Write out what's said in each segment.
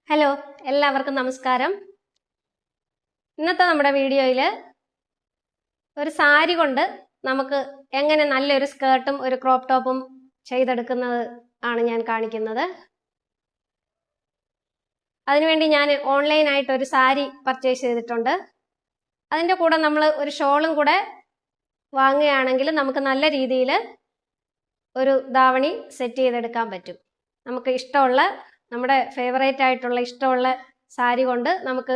Hello, എല്ലാവർക്കും നമസ്കാരം. ഇന്നത്തെ നമ്മുടെ വീഡിയോയിൽ ഒരു സാരി കൊണ്ട് നമുക്ക് എങ്ങനെ നല്ലൊരു സ്കേർട്ടും ഒരു ക്രോപ്പ് ടോപ്പും ചെയ്തെടുക്കുന്നത് ആണ് ഞാൻ കാണിക്കുന്നത്. അതിനുവേണ്ടി ഞാൻ ഓൺലൈനായിട്ട് ഒരു സാരി പർച്ചേസ് ചെയ്തിട്ടുണ്ട്. അതിൻ്റെ കൂടെ നമ്മൾ ഒരു ഷോളും കൂടെ വാങ്ങുകയാണെങ്കിൽ നമുക്ക് നല്ല രീതിയിൽ ഒരു ധാവണി സെറ്റ് ചെയ്തെടുക്കാൻ പറ്റും. നമുക്ക് ഇഷ്ടമുള്ള നമ്മുടെ ഫേവറേറ്റ് ആയിട്ടുള്ള ഇഷ്ടമുള്ള സാരി കൊണ്ട് നമുക്ക്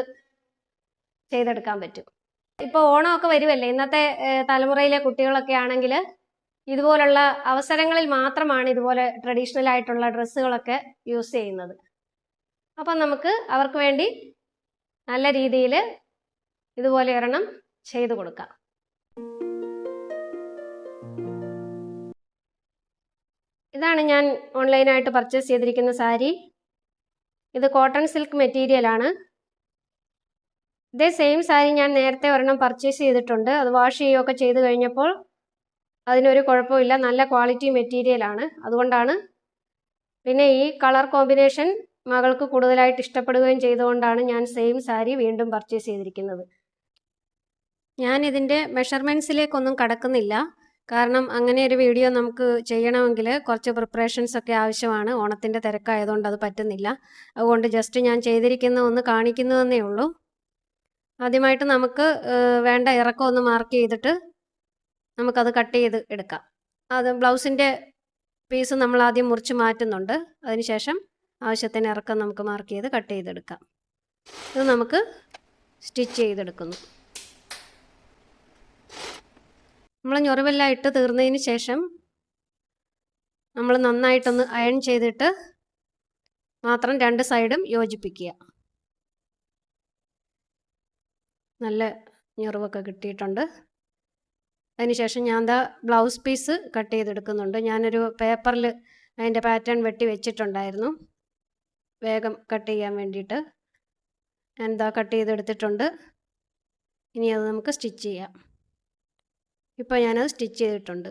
ചെയ്തെടുക്കാൻ പറ്റും. ഇപ്പോൾ ഓണമൊക്കെ വരുമല്ലേ, ഇന്നത്തെ തലമുറയിലെ കുട്ടികളൊക്കെ ആണെങ്കിൽ ഇതുപോലുള്ള അവസരങ്ങളിൽ മാത്രമാണ് ഇതുപോലെ ട്രഡീഷണൽ ആയിട്ടുള്ള ഡ്രസ്സുകളൊക്കെ യൂസ് ചെയ്യുന്നത്. അപ്പം നമുക്ക് അവർക്ക് വേണ്ടി നല്ല രീതിയിൽ ഇതുപോലെ ഒരെണ്ണം ചെയ്തു കൊടുക്കാം. ഇതാണ് ഞാൻ ഓൺലൈനായിട്ട് പർച്ചേസ് ചെയ്തിരിക്കുന്ന സാരി. ഇത് കോട്ടൺ സിൽക്ക് മെറ്റീരിയലാണ്. ഇതേ സെയിം സാരി ഞാൻ നേരത്തെ ഒരെണ്ണം പർച്ചേസ് ചെയ്തിട്ടുണ്ട്. അത് വാഷ് ചെയ്യുകയൊക്കെ ചെയ്ത് കഴിഞ്ഞപ്പോൾ അതിനൊരു കുഴപ്പമില്ല, നല്ല ക്വാളിറ്റി മെറ്റീരിയലാണ്. അതുകൊണ്ടാണ്, പിന്നെ ഈ കളർ കോമ്പിനേഷൻ മകൾക്ക് കൂടുതലായിട്ട് ഇഷ്ടപ്പെടുകയും ചെയ്തുകൊണ്ടാണ് ഞാൻ സെയിം സാരി വീണ്ടും പർച്ചേസ് ചെയ്തിരിക്കുന്നത്. ഞാൻ ഇതിൻ്റെ മെഷർമെൻറ്റ്സിലേക്കൊന്നും കടക്കുന്നില്ല, കാരണം അങ്ങനെ ഒരു വീഡിയോ നമുക്ക് ചെയ്യണമെങ്കിൽ കുറച്ച് പ്രിപ്പറേഷൻസ് ഒക്കെ ആവശ്യമാണ്. ഓണത്തിൻ്റെ തിരക്കായതുകൊണ്ട് അത് പറ്റുന്നില്ല. അതുകൊണ്ട് ജസ്റ്റ് ഞാൻ ചെയ്തിരിക്കുന്ന ഒന്ന് കാണിക്കുന്നതെന്നേ ഉള്ളൂ. ആദ്യമായിട്ട് നമുക്ക് വേണ്ട ഇറക്കം ഒന്ന് മാർക്ക് ചെയ്തിട്ട് നമുക്കത് കട്ട് ചെയ്ത് എടുക്കാം. അത് ബ്ലൗസിൻ്റെ പീസ് നമ്മൾ ആദ്യം മുറിച്ച് മാറ്റുന്നുണ്ട്. അതിനുശേഷം ആവശ്യത്തിന് ഇറക്കം നമുക്ക് മാർക്ക് ചെയ്ത് കട്ട് ചെയ്തെടുക്കാം. ഇത് നമുക്ക് സ്റ്റിച്ച് ചെയ്തെടുക്കുന്നു. നമ്മൾ ഞൊറിവെല്ലാം ഇട്ട് തീർന്നതിന് ശേഷം നമ്മൾ നന്നായിട്ടൊന്ന് അയൺ ചെയ്തിട്ട് മാത്രം രണ്ട് സൈഡും യോജിപ്പിക്കുക. നല്ല ഞൊറിവൊക്കെ കിട്ടിയിട്ടുണ്ട്. അതിനുശേഷം ഞാൻ ബ്ലൗസ് പീസ് കട്ട് ചെയ്തെടുക്കുന്നുണ്ട്. ഞാനൊരു പേപ്പറിൽ അതിൻ്റെ പാറ്റേൺ വെട്ടി വെച്ചിട്ടുണ്ടായിരുന്നു വേഗം കട്ട് ചെയ്യാൻ വേണ്ടിയിട്ട്. ഞാൻ കട്ട് ചെയ്തെടുത്തിട്ടുണ്ട്. ഇനി അത് നമുക്ക് സ്റ്റിച്ച് ചെയ്യാം. ഇപ്പോൾ ഞാനത് സ്റ്റിച്ച് ചെയ്തിട്ടുണ്ട്.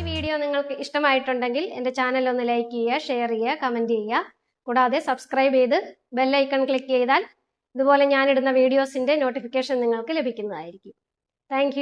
വീഡിയോ നിങ്ങൾക്ക് ഇഷ്ടമായിട്ടുണ്ടെങ്കിൽ എൻ്റെ ചാനൽ ഒന്ന് ലൈക്ക് ചെയ്യുക, ഷെയർ ചെയ്യുക, കമൻറ്റ് ചെയ്യുക. കൂടാതെ സബ്സ്ക്രൈബ് ചെയ്ത് ബെൽ ഐക്കൺ ക്ലിക്ക് ചെയ്താൽ ഇതുപോലെ ഞാനിടുന്ന വീഡിയോസിൻ്റെ നോട്ടിഫിക്കേഷൻ നിങ്ങൾക്ക് ലഭിക്കുന്നതായിരിക്കും. താങ്ക്